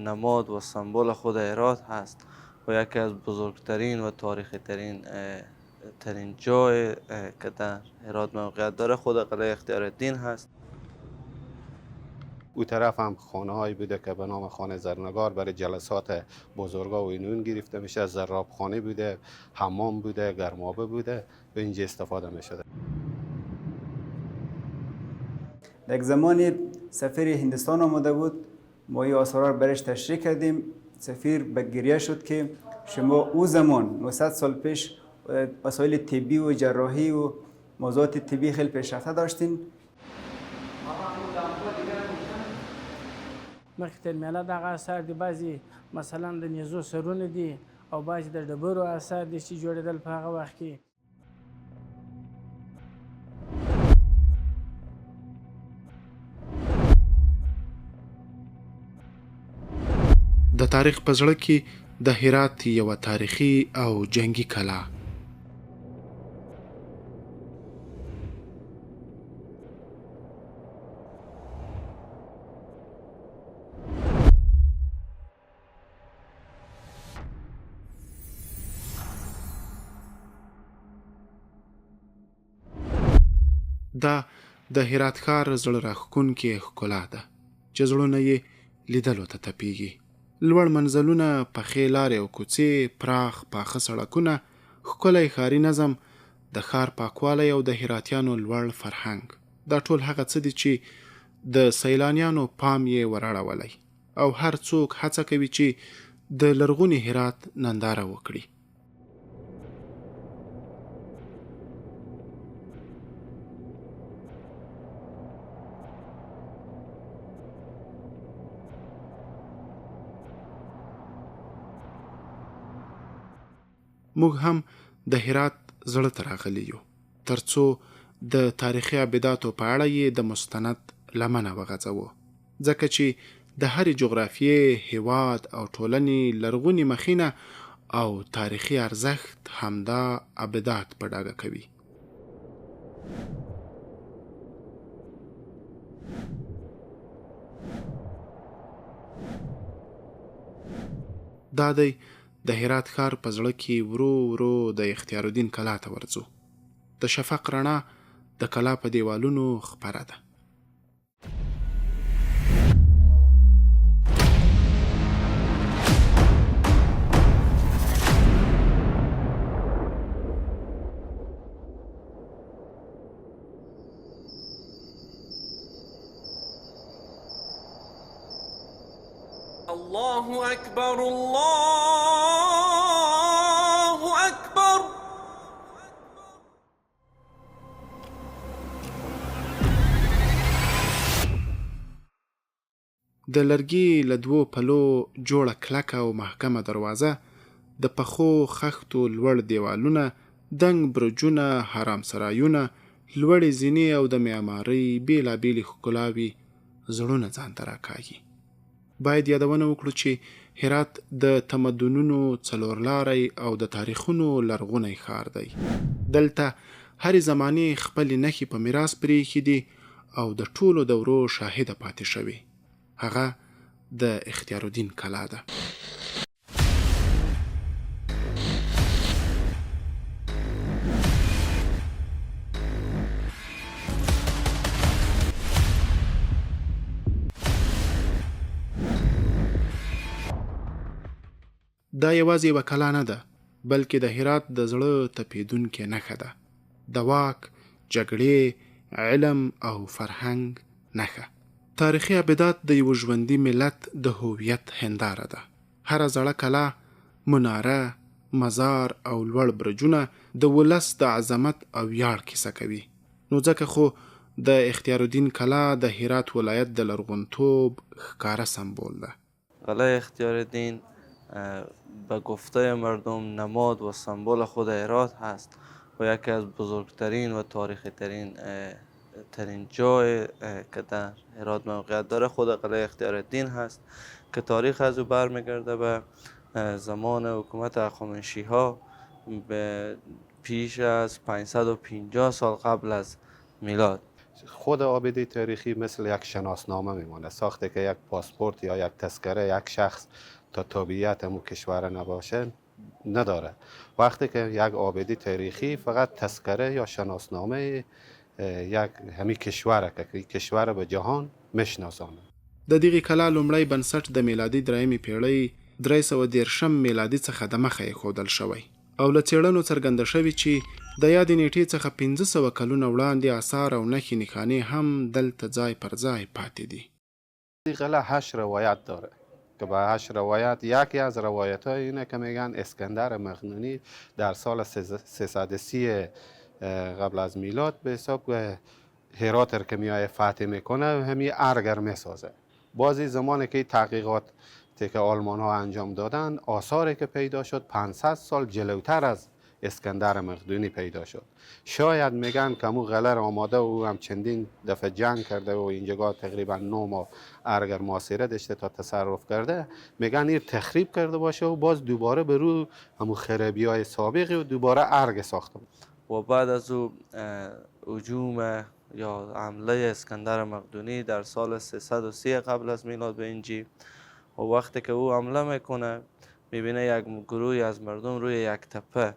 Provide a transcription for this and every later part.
مردم نماد و سمبل خود هرات هست و یکی از بزرگترین و تاریخی ترین جای که در هرات موقعیت داره خود قلعه اختیارالدین هست. او طرف هم خانه هایی بوده که به نام خانه زرنگار برای جلسات بزرگا و اینون گرفته میشه، زراب خانه بوده، حمام بوده، گرمابه بوده، به اینجا استفاده میشده. یک زمانی سفیر هندوستان آمده بود، ما این آثار برش تشریح کردیم. سفیر به گریه شد که شما او زمان 900 سال پیش وسایل طبی و جراحی و موضوعات طبی خیلی پیشرفته داشتین. مخکې تر میلاد هغه آثار دي، بعضې مثلا د نیزو سرونه دي او بعضې د ډبرو آثار دي چې جوړېدل په هغه وخت کې. د تاریخ په زړه کې د هرات یوه تاریخي او جنگي کلا. دا د هرات ښار زړه راښکونکې ښکلا ده چې زړونه یې لیدلو ته تپېږي. لوړ منزلونه، پخې لارې او کوڅې، پراخ پاخه سړکونه، ښکلی ښاري نظم، د ښار پاکوالی او د هراتیانو لوړ فرهنګ، دا ټول هغه څه دي چې د سیلانیانو پام یې وراړولی او هر څوک هڅه کوي چې د لرغوني هرات ننداره وکړي. موږ هم د هرات زړه ته راغلي یو ترڅو د تاریخي ابداتو په اړه یې د مستند لمنه وغځوو، ځکه چې د هرې جغرافیې، هیواد او ټولنې لرغوني مخینه او تاریخي ارزښت همدا ابدات په ډاګه کوي. دا دی د هرات ښار په زړه کې ورو ورو د اختیارالدین کلا ته ورځو. د شفق رڼا د کلا په دیوالونو خپره ده. الله أكبر الله أكبر. د لرګي له دوو پلو جوړه کلکه او محکمه دروازه، د پخو خښتو لوړ دیوالونه، دنګ برجونه، حرام سرایونه، لوړې زینې او د معمارۍ بېلابېلې ښکلاوې زړونه ځان ته راکاږي. باید یادونه وکړو چې هرات د تمدنونو څلورلاری او د تاریخونو لرغونی ښار دی. دلته هرې زمانې خپلې نښې په میراث پرېښي دي او د ټولو دورو شاهده پاتې شوې. هغه د اختیارالدین کلا ده. دا یوازې یوه کلا نه ده، بلکې د هرات د زړه تپېدونکې نښه ده. د واک، جګړې، علم او فرهنګ نښه. تاریخي ابدات د یو ژوندي ملت د هویت هنداره ده. هره زړه کلا، مناره، مزار او لوړ برجونه د ولس د عظمت او ویاړ کیسه کوي. نو ځکه خو د اختیارالدین کلا د هرات ولایت د لرغونتوب ښکاره سمبول ده. قلعه اختیارالدین به گفته مردم نماد و سمبل خود هرات هست و یکی از بزرگترین و تاریخی ترین جای که در هرات موقعیت داره خود قلعه اختیارالدین هست که تاریخ از او برمیگرده به زمان حکومت هخامنشی ها به پیش از 550 سال قبل از میلاد. خود آبده تاریخی مثل یک شناسنامه میمونه. ساخته که یک پاسپورت یا یک تذکره یک شخص تا تابعیت همون کشور نباشه نداره. وقتی که یک آبده تاریخی فقط تذکره یا شناسنامه یک همین کشوره که کشور به جهان میشناسانه. د دغې کلا لومړی بنسټ د میلادي درېیمې پیړۍ 313 میلادي څخه د مخه ایښودل شوی او له څېړنو څرګنده شوي چې د یادې نېټې څخه 1500 کلونه وړاندې آثار او نښې نښانې هم دلته ځای پر ځای پاتې دي. این قلعه 8 روایت داره که به 8 روایت یکی از روایت های اینه که میگن اسکندر مقدونی در سال 330 قبل از میلاد به حساب هرات که میای فتح میکنه همین ارگر میسازه. بازی زمانی که تحقیقات که آلمان ها انجام دادن آثاری که پیدا شد 500 سال جلوتر از اسکندر مقدونی پیدا شد. شاید میگن که امو قلعه آماده و هم چندین دفعه جنگ کرده و اینجا تقریبا 9 ماه ارگر محاصره داشته تا تصرف کرده. میگن این تخریب کرده باشه و باز دوباره به رو همو خرابی های سابقی و دوباره ارگ ساخته. و بعد از او هجوم یا حمله اسکندر مقدونی در سال 330 قبل از میلاد به اینجی و وقتی که او حمله میکنه میبینه یک گروهی از مردم روی یک تپه،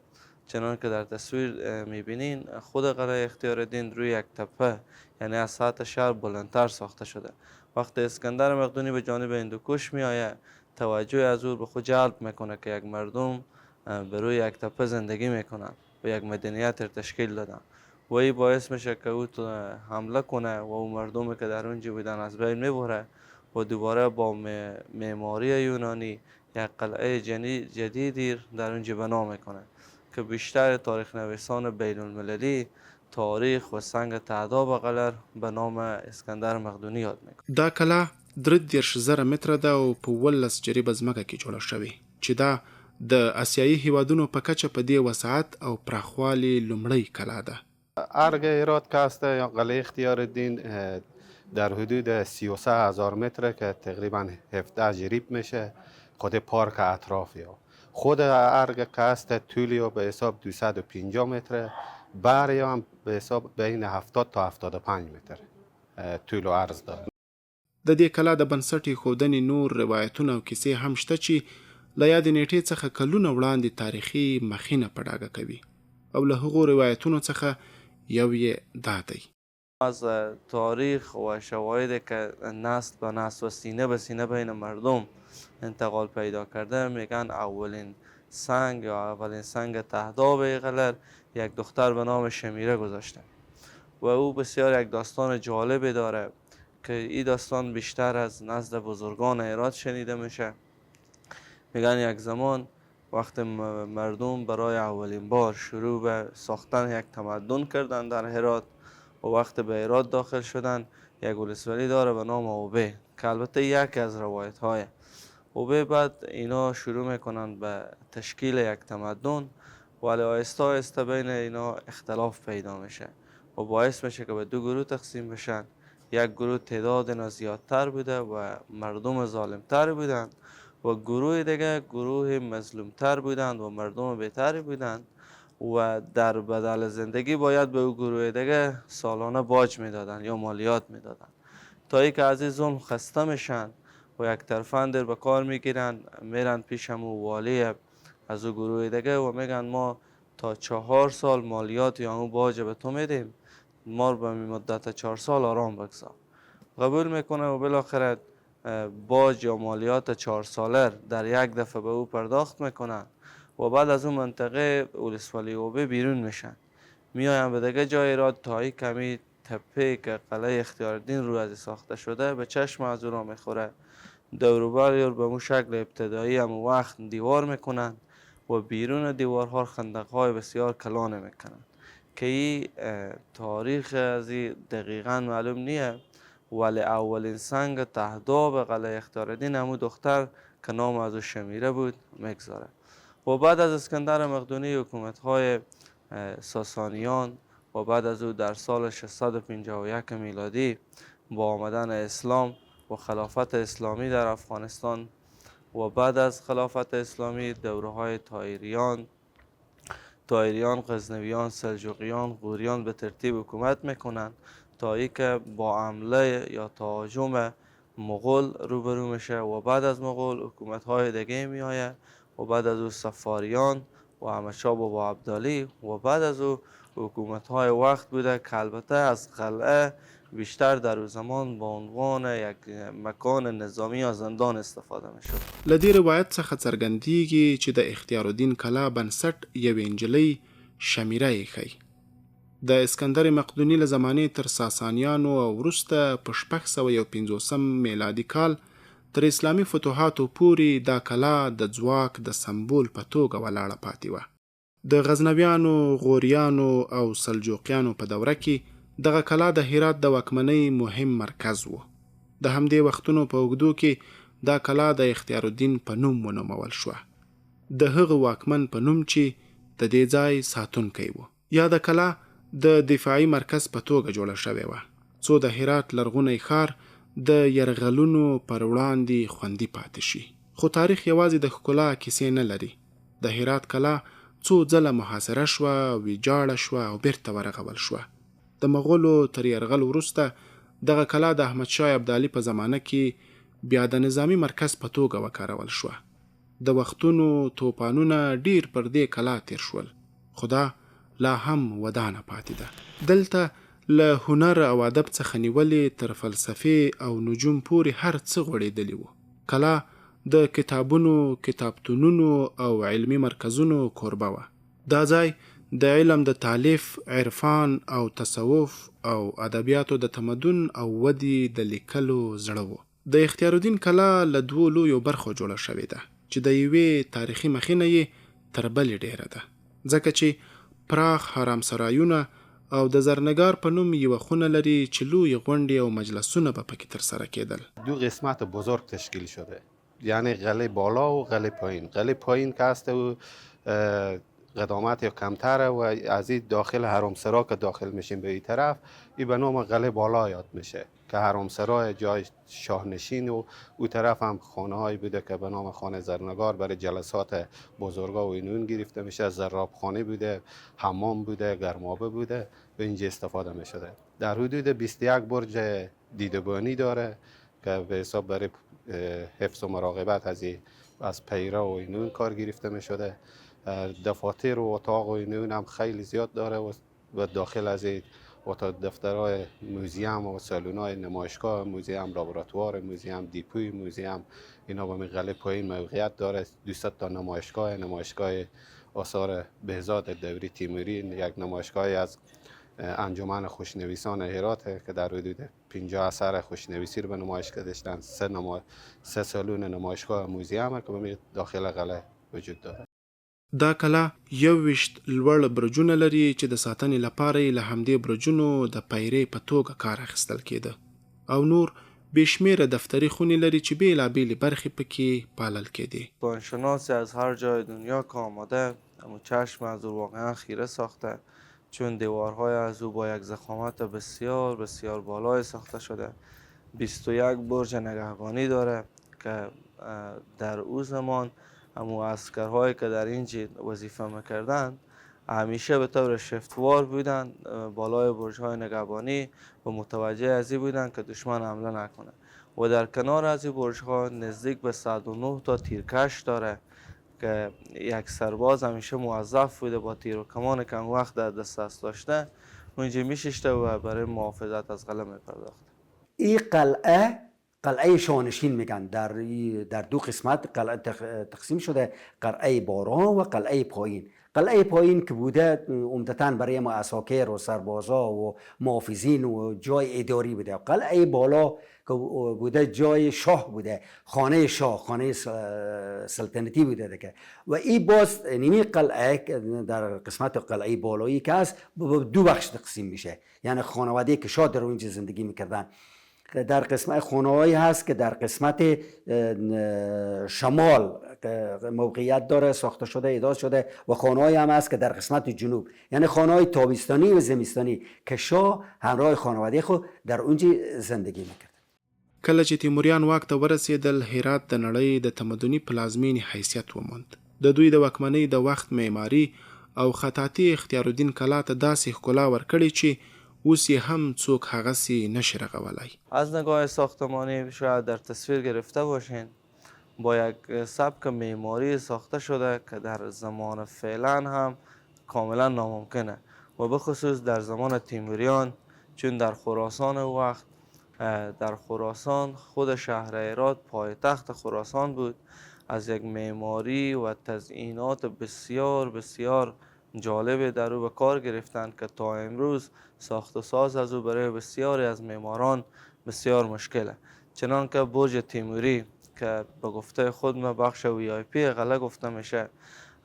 چنان که در تصویر میبینین خود قلعه اختیارالدین روی یک تپه یعنی از سطح شهر بلندتر ساخته شده. وقتی اسکندر مقدونی به جانب هندوکش میآید توجه از او به خود جلب میکنه که یک مردم به روی یک تپه زندگی میکنن و یک مدنیت را تشکیل دادن و این باعث میشه که او حمله کنه و او مردمی که در اونجا بودن از بین میبره و دوباره با معماری یونانی یک قلعه جدیدی در اونجا بنا میکنه که بیشتر تاریخ نویسان بین المللی تاریخ و سنگ تعداب قلعه به نام اسکندر مقدونی یاد میکنه. دا کلا 33,000 متره ده او په 11 جریبه ځمکه کې جوړه شوې چې دا د آسیایي هیوادونو په کچه په دې وسعت او پراخوالي لومړی کلا ده. ارگ هرات که هست یا قلعه اختیارالدین در حدود 33,000 متره که تقریبا 17 جریب میشه. خود پارک اطراف یا خود ارگ که هست طولی به حساب 250 متره، بری هم به حساب بین 70 تا 75 متر طول و عرض داره. د دې کلا د بنسټ ایښودنې نور روایتونه او کیسې هم شته چې له یادې نېټې څخه کلونه وړاندې تاریخي مخینه په ډاګه کوي او له هغو روایتونو څخه یو یې دا دی. از تاریخ و شواهدی که نسل به نسل و سینه به سینه بین مردم انتقال پیدا کرده میگن اولین سنگ یا اولین سنگ تهداب قلعه یک دختر به نام شمیره گذاشته و او بسیار یک داستان جالبی داره که این داستان بیشتر از نزد بزرگان هرات شنیده میشه. میگن یک زمان وقت مردم برای اولین بار شروع به ساختن یک تمدن کردن در هرات و وقت به هرات داخل شدن یک ولسوالی داره به نام اوبه که البته یکی از روایت های اوبه. بعد اینا شروع میکنن به تشکیل یک تمدن ولی آهسته آهسته بین اینا اختلاف پیدا میشه و باعث میشه که به دو گروه تقسیم بشن. یک گروه تعداد اینا زیادتر بوده و مردم ظالمتر بودن و گروه دیگه گروه مظلومتر بودند و مردم بهتری بودند و در بدل زندگی باید به او گروه دیگه سالانه باج میدادن یا مالیات میدادن تا ای که از این ظلم خسته میشن و یک طرفند به کار میگیرن میرن پیش همون والی از او گروه دیگه و میگن ما تا 4 سال مالیات یا همون باج به تو میدیم، ما رو به مدت 4 سال آرام بگذار. قبول میکنه و بالاخره باج یا مالیات 4 ساله در یک دفعه به او پرداخت میکنن و بعد از اون منطقه ولسوالی اوبه بیرون میشن میایم به دیگه جای هرات تا این کمی تپه که قلعه اختیارالدین رو از ساخته شده به چشم از او میخوره. دوروبر یا به اون شکل ابتدایی هم وقت دیوار میکنن و بیرون دیوارها خندقهای بسیار کلانه میکنن که این تاریخ از این دقیقا معلوم نیه ولی اولین سنگ تهداب قلعه اختیارالدین همون دختر که نام از او شمیره بود میگذاره. و بعد از اسکندر مقدونی حکومت‌های ساسانیان و بعد از او در سال 651 میلادی با آمدن اسلام و خلافت اسلامی در افغانستان و بعد از خلافت اسلامی دوره‌های تایریان، غزنویان، سلجوقیان، غوریان به ترتیب حکومت میکنن تا تا ای که با حمله یا تهاجم مغول روبرو میشه و بعد از مغول حکومت های دیگه می آید و بعد از او صفاریان و احمدشاه بابا عبدالی و بعد از او حکومت های وقت بوده که البته از قلعه بیشتر در اون زمان با عنوان یک مکان نظامی یا زندان استفاده می شد. له دې روایت څخه څرګندېږي چې د اختیار الدین کلا بنسټ یوې نجلۍ شمیره ایښی. د اسکندر مقدوني له زمانې تر ساسانیانو او وروسته په 651 میلادي کال تر اسلامي فتوحاتو پورې دا کلا د ځواک د سمبول په توګه ولاړه پاتې وه. د غزنویانو، غوریانو او سلجوقیانو په دوره کې دغه کلا د هرات د واکمنۍ مهم مرکز و. د همدې وختونو په اوږدو کې دا کلا د اختیار الدین په نوم ونومول شوه، د هغه واکمن په نوم چې د دې ځای ساتونکی و. یا د کلا د دفاعي مرکز په توګه جوړه شوې وه، څو د هرات لرغونی ښار د یرغلونو پر وړاندې خوندي پاتې شي. خو تاریخ یوازې د ښکلا کیسې نه لري. د هرات کلا څو ځله محاصره شوه، ویجاړه شوه او بیرته ورغول شوه. د مغولو تر یرغل وروسته دغه کلا د احمدشاه ابدالي په زمانه کې بیا د نظامی مرکز په توګه وکارول شوه. د وختونو توپانونه ډیر پر دې کلا تیر شول، خو دا لا هم ودانه پاتې ده. دلته له هنر او ادب څخه نیولې تر فلسفې او نجوم پورې هر څه غوړېدلي وو. کلا د کتابونو، کتابتونونو او علمي مرکزونو کوربه وه. دا ځای د علم د تالیف، عرفان او تصوف او ادبیاتو د تمدن او ودی د لیکلو زړه و. د اختیار الدین کلا له 2 لویو برخو جوړه شوې ده چې د یوې تاریخي مخینه یې تر بلې ډیره ده، ځکه چې پراخ حرامسرایونه او د زرنگار په نوم یوه خونه لري چې لوی غونډې او مجلسونه به پکې ترسره کېدل. 2 قسمت بزرگ تشکیل شده، یعنی قلعه بالا و قلعه پایین. قلعه پایین که هست و قدامت یا کمتره و از این داخل حرمسرا که داخل میشیم به این طرف، این به نام قلعه بالا یاد میشه که حرمسرا جای شاهنشین و او طرف هم خانه هایی بوده که به نام خانه زرنگار برای جلسات بزرگا و اینون گرفته میشه. زراب خانه بوده، حمام بوده، گرمابه بوده، به اینجا استفاده میشده. در حدود 21 برج دیدبانی داره که به حساب برای حفظ و مراقبت از پیرا و اینون کار گرفته میشده. دفاتر و اتاق و اینون هم خیلی زیاد داره و داخل از این دفترهای موزیم و سالونهای نمایشگاه، موزیم لابراتوار، موزیم دیپوی، موزیم اینا با قلعه پایین موقعیت داره. 200 تا نمایشگاه آثار بهزاد دوری تیموری، یک نمایشگاه از انجمن خوشنویسان هرات که در حدود 50 اثر خوشنویسی رو به نمایش گذاشتن. 3 سالون نمایشگاه موزیم که داخل قلعه وجود داره. دا کلا 21 لوړ برجونه لري چې د ساتنې لپاره یې له همدې برجونو د پیرې په توګه کار اخیستل کېده، او نور بېشمېره دفتري خونې لري چې بېلابېلې برخې پکې پالل کېدې. کاهنشناسی از هر جای دنیا که آمده اما چشم از او واقعا خیره ساخته، چون دیوارهای از او با یک ضخامت بسیار بسیار بالای ساخته شده. 21 برج نگهبانی داره که در او زمان همو عسکرهایی که در اینجا وظیفه میکردند همیشه به طور شفتوار بودن بالای برج‌های نگهبانی و متوجه از این بودن که دشمن حمله نکنه. و در کنار از این برج‌ها نزدیک به 109 تا تیرکش داره که یک سرباز همیشه موظف بوده با تیر و کمان که اون وقت در دست داشته اونجا میششته و برای محافظت از قلعه میپرداخته. این قلعه شاهنشین میگن. در 2 قسمت قلعه تقسیم شده، قلعه باران و قلعه پایین. قلعه پایین که بوده عمدتاً برای عساکر و سربازا و محافظین و جای اداری بوده. قلعه بالا که بوده جای شاه بوده، خانه شاه، خانه سلطنتی بوده دیگه. و این باز نیمی قلعه در قسمت قلعه بالایی که هست 2 بخش تقسیم میشه، یعنی خانواده که شاه در اونجا زندگی میکردن. در قسمت خانه‌هایی هست که در قسمت شمال موقعیت داره، ساخته شده، اعداد شده، و خانه‌هایی هم هست که در قسمت جنوب، یعنی خانه‌های تابستانی و زمستانی که شاه همراه خانواده خود در اونجا زندگی میکرد. کله چې تیموریان واک ته ورسېدل، هرات د نړۍ د تمدني پلازمینې حیثیت وموند. د دوی د واکمنۍ د وخت معماري او خطاطي اختیار الدین کلا ته داسې ښکلا ورکړې چې اوس یې هم څوک هغسې نشي رغولی. از نگاه ساختمانی شاید در تصویر گرفته باشین با یک سبک معماری ساخته شده که در زمان فعلا هم کاملا ناممکنه و بخصوص در زمان تیموریان، چون در خراسان وقت، در خراسان خود شهر هرات پایتخت خراسان بود، از یک معماری و تزئینات بسیار بسیار جالب در او به کار گرفتند که تا امروز ساخت و ساز از او برای بسیاری از معماران بسیار مشکله. چنانکه برج تیموری که به گفته خود ما بخش VIP قلعه گفته میشه،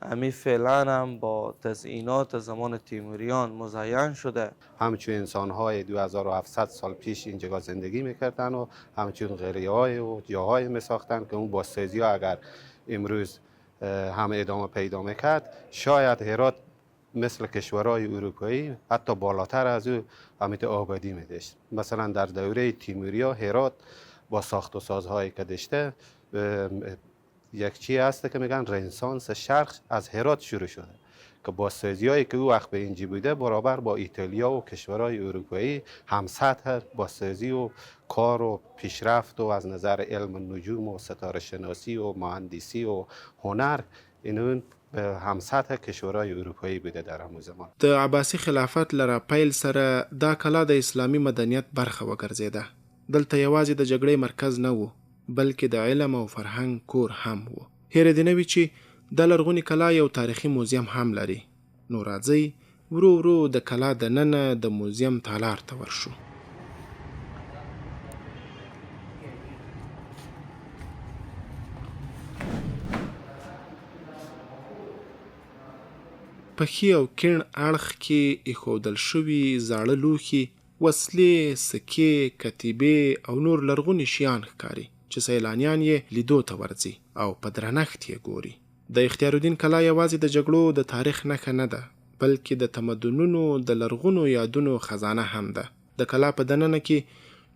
امی فعلا هم با تزئینات زمان تیموریان مزین شده. همچون انسان‌های 2700 سال پیش اینجا زندگی میکردن و همچون غریه‌های و جاهای میساختن که اون بازسازی ها اگر امروز هم ادامه پیدا میکرد، شاید هرات مثل کشورهای اروپایی حتی بالاتر از او همیت آبادی میداشت. مثلا در دوره تیموریا هرات با ساخت و سازهایی که داشته، یک چی هست که میگن رنسانس شرق از هرات شروع شده که بازسازی هایی که او وقت به اینجا بوده برابر با ایتالیا و کشورهای اروپایی هم سطح بازسازی و کار و پیشرفت و از نظر علم نجوم و ستاره شناسی و مهندسی و هنر اینو هم سطح کشورهای اروپایی بوده در همون زمان. د عباسی خلافت له راپیل سره دا کلا د اسلامي مدنیت برخه وګرځېده. دلته یوازې د جګړې مرکز نه و، بلکې د علم او فرهنګ کور هم و. هیره دې نه وي چې دا لرغونې کلا یو تاریخي موزیم هم لري. نو راځئ ورو ورو د کلا دننه د موزیم تالار ته ورشو. په ښي او کیڼ اړخ کې ایښودل شوي زاړه لوښي، وسلې، سکې، کتیبې او نور لرغوني شیان ښکاري چې سیلانیان یې لیدو ته ورځي او په درنښت یې ګوري. د اختیارالدین کلا یوازې د جګړو د تاریخ نښه نه ده، بلکې د تمدنونو د لرغونو یادونو خزانه هم ده. د کلا په دننه کې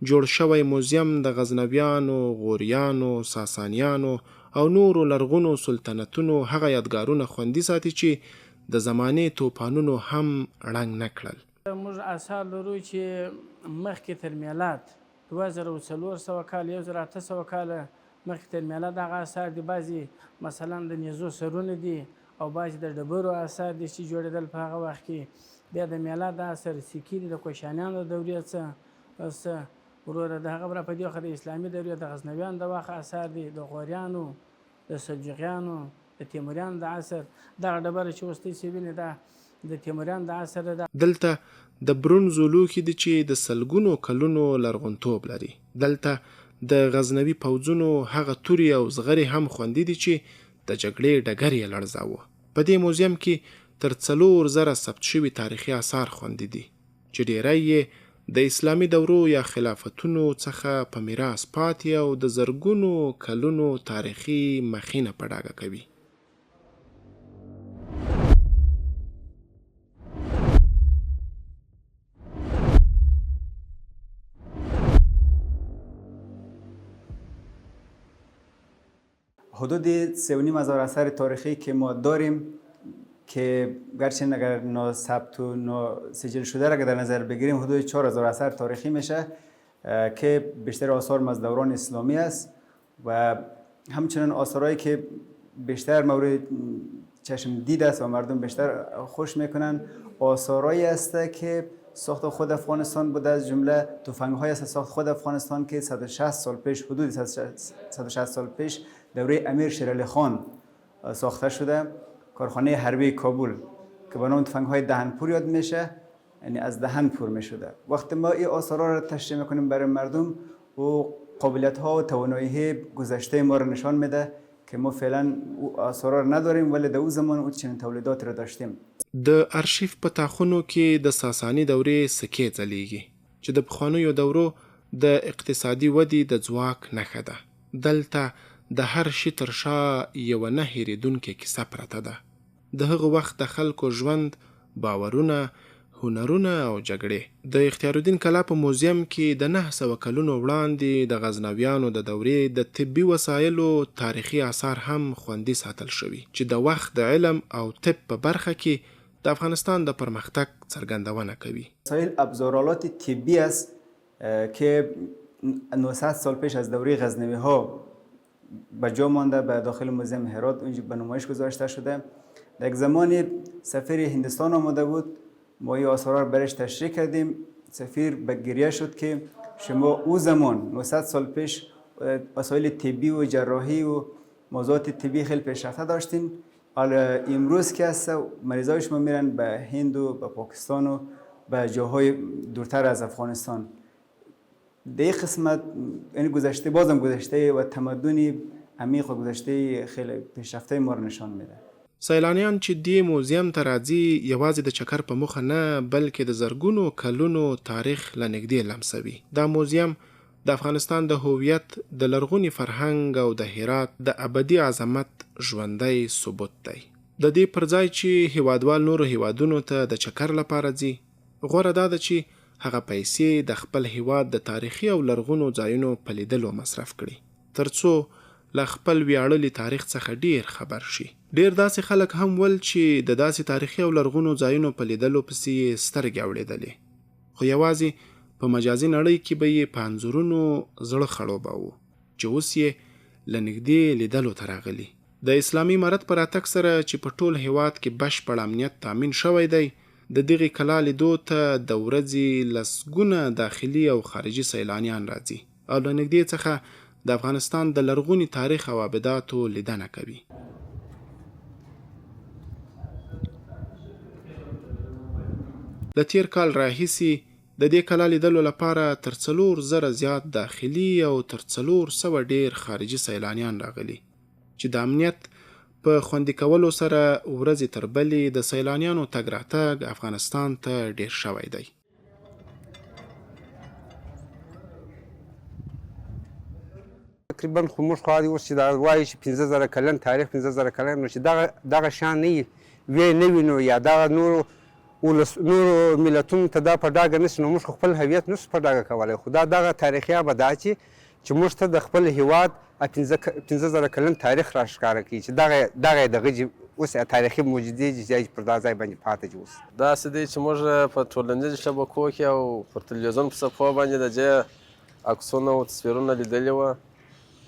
جوړ شوی موزیم د غزنویانو، غوریانو، ساسانیانو او نورو لرغونو سلطنتونو هغه یادګارونه خوندي ساتي چې د زمانې توپانونو هم ړنګ نه کړل. موږ اثار لرو چې مخکې تر میلاد 2400 کال 1800 کاله مخکې تر میلاد هغه اثار دي. بعضې مثلا د نیزو سرونه دي او بعضې د ډبرو اثار دي چې جوړېدل په هغه وخت کې. بیا د میلاد دا اثر سکې دي د کوشانیانو د دورې څه وروره د هغه په دې وخت د اسلامي دورې د غزنویانو د وخت اثار دي، د غوریانو، د سلجوقیانو، د تیموریانو د عصر. دغه ډبره چې اوس تاسې وینئ دا د تیموریانو د عصر ده. دلته د برونزو لوښي دي چې د سلګونو کلونو لرغونتوب لري. دلته د غزنوي پوځونو هغه تورې او زغرې هم خوندي دي چې د جګړې ډګر یې لړزاوه. په دې موزیم کې تر 4000 ثبت شوي تاریخي آثار خوندي دي چې ډیری یې د اسلامي دورو یا خلافتونو څخه په میراث پاتې او د زرګونو کلونو تاریخي مخینه په ډاګه کوي. حدود 3500 اثر تاریخی که ما داریم که گرچه اگر ناثبت و ناسجل شده را در نظر بگیریم حدود 4000 اثر تاریخی میشه که بیشتر آثار از دوران اسلامی است و همچنین آثارهایی که بیشتر مورد چشم دید است و مردم بیشتر خوش میکنن آثارهایی است که ساخت خود افغانستان بوده، از جمله تفنگ‌های است ساخت خود افغانستان که 160 سال پیش حدود 160 سال پیش دوره امیر شیرعلی خان ساخته شده. کارخانه حربی کابل که به نام تفنگ‌های دهنپور یاد میشه، یعنی از دهنپور میشده. وقتی ما این آثارها را تشریح میکنیم برای مردم و قابلیت‌ها و توانایی‌های گذشته ما را نشان میده که ما فعلا آثارها را نداریم ولی در اون زمان او چنین تولیدات را داشتیم. د ارشیف په تاخونو کې د ساساني دورې سکې ځلیږي چې د پخوانیو دورو د اقتصادي ودې د ځواک نښه ده. دلته د هر شي تر شا یوه نه هېرېدونکې کیسه پرته ده. د هغه وخت د خلکو ژوند، باورونه، هنرونه او جګړې. د اختیارالدین کلا په موزیم کې د 900 کلونو وړاندې د غزنویانو د دورې د طبي وسایلو تاریخي آثار هم خوندي ساتل شوي چې د وخت د علم او طب په برخه کې د افغانستان د پرمختګ څرګندونه کوي. وسایل ابزارالات طبی است که 900 سال پیش از دوره غزنوی ها به جا مانده به داخل موزیم هرات اونجا به نمایش گذاشته شده. در یک زمانی سفیر هندوستان آمده بود، ما این آثار را برش تشریح کردیم. سفیر به گریه شد که شما او زمان 900 سال پیش وسایل طبی و جراحی و موضوعات طبی خیلی پیشرفته داشتین، حالا امروز که هست مریضای شما میرن به هند و به پاکستان و به جاهای دورتر از افغانستان. در قسمت این گذشته بازم گذشته و تمدنی عمیق و گذشته خیلی پیشرفته ما رو نشان میده. سیلانیان چې دې موزیم ته راځي یوازې د چکر په موخه نه بلکې د زرګونو کلونو تاریخ له نږدې لمسوي. دا موزیم د افغانستان د هویت، د لرغوني فرهنګ او د هرات د ابدي عظمت ژوندی ثبوت دی. د دې پر ځای چې هیوادوال نورو هیوادونو ته د چکر لپاره ځي، غوره دا ده چې هغه پیسې د خپل هیواد د تاریخي او لرغونو ځایونو په لیدلو مصرف کړي ترڅو له خپل ویاړلي تاریخ څخه ډیر خبر شي. ډیر داسې خلک هم ول چې د داسې تاریخي او لرغونو ځایونو په لیدلو پسې سترګې اړېدلې، خو یوازې په مجازي نړۍ کې به یې په انځورونو زړه خړوباوه چې اوس یې له نږدې لیدلو ته راغلي. د اسلامي امارت په راتګ سره چې په ټول هیواد کې بشپړ امنیت تامین شوی دی، د دغې کلا لیدو ته د ورځې لسګونه داخلي او خارجي سیلانیان راځي او له نږدې څخه د افغانستان د لرغوني تاریخ او ابداتو لیدنه کوي. د تیر کال راهیسې د دې کلا لیدلو لپاره تر 4,000 زیات داخلي او تر 400 ډیر خارجي سیلانیان راغلي چې د امنیت په خوندي کولو سره ورځې تر بلې د سیلانیانو تګ راتګ افغانستان ته ډیر شوی دی. تقریبا خو موږ خو اوس چې دا وایي چې 15,000 کلن تاریخ 15,000 کلن نو چې دغه شان نه وي نه وینو یا دغه نورو ملتونو ته دا په ډاګه نشي نو موږ خپل هویت نشو په ډاګه کولی. خو دا دغه تاریخي ابدا چې موږ ته د خپل هیواد 15,000 کلن تاریخ راښکاره کوي چې دغه دغه اوس تاریخي موجودې چې پر دا ځای باندې پاتې دي. اوس داسې دی چې موږ په ټولنیزو شبکو کې او پر تلویزیون په صفحو باندې د دې عکسونه او تصویرونه لیدلي وو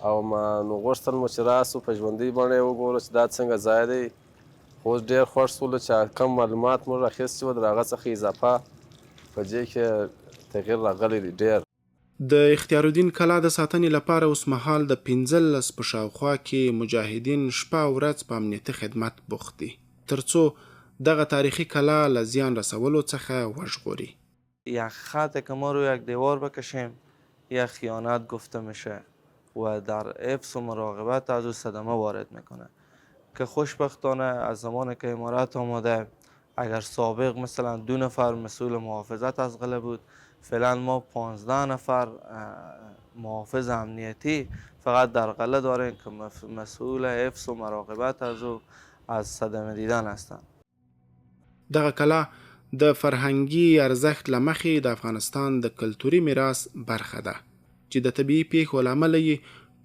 او ما نو غوښتل مو چې راسو په ژوندۍ بڼه یې وګورو چې دا څنګه ځای دی. خو اوس ډېر خوښ شولو چې کم معلومات موږ اخیستي وو د هغه څخه اضافه په دې کې تغییر راغلی دی ډېر. د اختیارالدین کلا د ساتنې لپاره اوس مهال د 15 په شاوخوا کې مجاهدین شپه او ورځ په امنیتي خدمت بوخت دي ترڅو دغه تاریخی کلا له زیان رسولو څخه وژغوري. یک خط که ما رو یک دیوار بکشیم یک خیانت گفته میشه و در حفظ و مراقبت از او صدمه وارد میکنه که خوشبختانه از زمان که امارت آمده اگر سابق مثلا 2 نفر مسئول محافظت از قلعه بود، فعلا ما 15 نفر محافظ امنیتی فقط در قلعه داریم که مسئول حفظ و مراقبت از او از صدمه دیدن هستند. دغه کلا د فرهنګي ارزښت له مخې د افغانستان د کلتوري میراث برخه ده چې د طبیعي پیښو له امله یې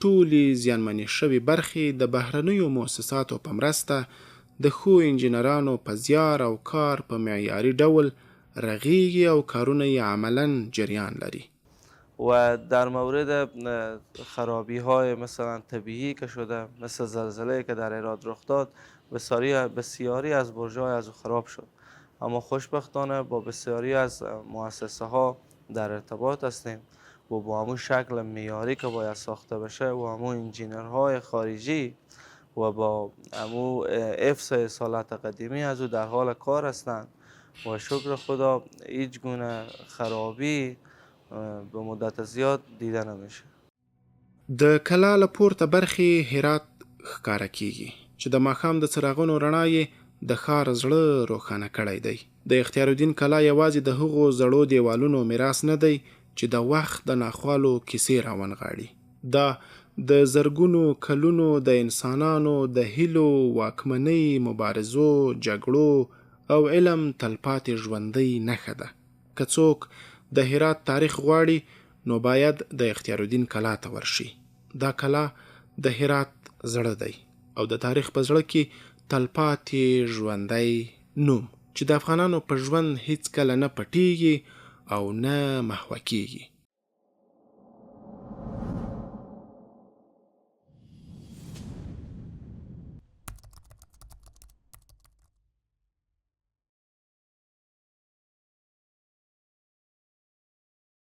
ټولې زیانمنې شوې برخې د بهرنیو مؤسساتو په مرسته د ښو انجینرانو په زیار او کار په معیاري ډول رغیږي او کارونه یې عملا جریان لري. و در مورد خرابی های مثلا طبیعی که شده مثل زلزله که در هرات رخ داد بسیاری از برج‌های از او خراب شد، اما خوشبختانه با بسیاری از مؤسسه ها در ارتباط هستیم و با همون شکل معیاری که باید ساخته بشه و همون انجینرهای خارجی و با همون حفظ اصالت قدیمی از او در حال کار هستند و شکر خدا هیچ گونه خرابی به مدت زیاد دیده نمیشه. د کلا له پورته برخې هرات ښکاره کیږي چې د ماښام د څراغونو رڼا یې د ښار زړه روښانه کړی دی. د اختیارالدین کلا یوازې د هغو زړو دیوالونو میراث نه دی چې د وخت د ناخوالو کیسې راونغاړي. دا د زرګونو کلونو د انسانانو د هیلو، واکمنۍ، مبارزو، جګړو او علم تلپاتې ژوندۍ نښه ده. که څوک د هرات تاریخ غواړي نو باید د اختیارالدین کلا ته ورشي. دا کلا د هرات زړه دی او د تاریخ په زړه کې تلپاتې ژوندی نوم چې د افغانانو په ژوند هیڅ کله نه پټیږي او نه محوه کیږي.